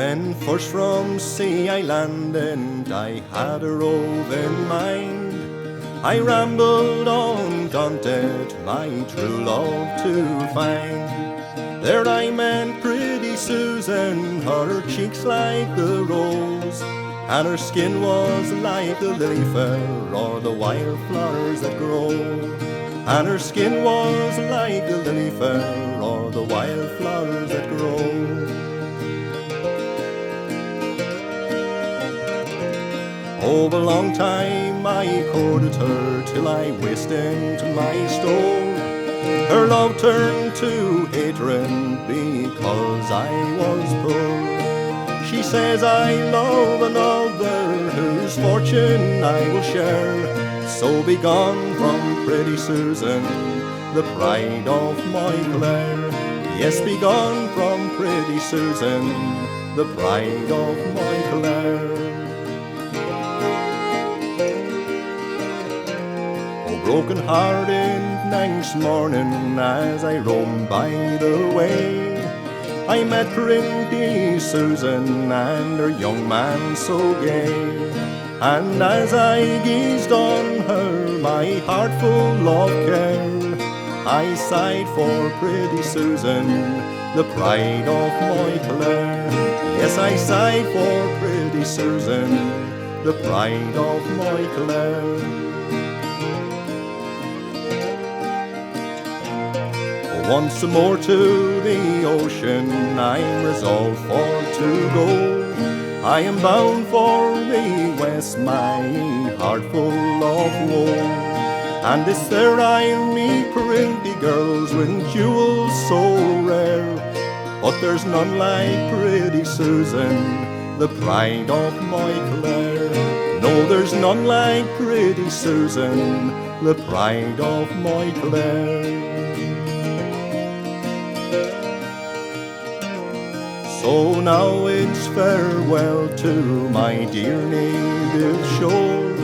When first from sea I landed, I had a rove in mind. I rambled on daunted, my true love to find. There I met pretty Susan, her cheeks like the rose, and her skin was like the lily fair, or the wildflowers that grow. And her skin was like the lily fair, or the wildflowers that grow. Oh, a long time I courted her, till I whisked into my stove. Her love turned to hatred, because I was poor. She says I love another, whose fortune I will share. So be gone from pretty Susan, the pride of my Clare. Yes, be gone from pretty Susan, the pride of my Clare. Broken hearted next morning, as I roamed by the way, I met pretty Susan and her young man so gay. And as I gazed on her, my heart full of care, I sighed for pretty Susan, the pride of my Clare. Yes, I sighed for pretty Susan, the pride of my Clare. Once more to the ocean I'm resolved for to go. I am bound for the west, my heart full of woe. And it's there I'll meet pretty girls with jewels so rare. But there's none like pretty Susan, the pride of my Clare. No, there's none like pretty Susan, the pride of my Clare. So now it's farewell to my dear native shore.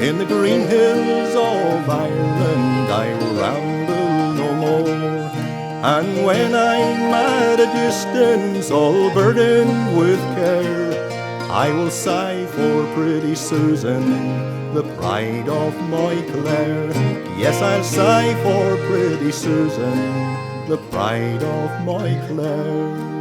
In the green hills of Ireland I will ramble no more. And when I'm at a distance, all burdened with care, I will sigh for pretty Susan, the pride of my Clare. Yes, I'll sigh for pretty Susan, the pride of my Clare.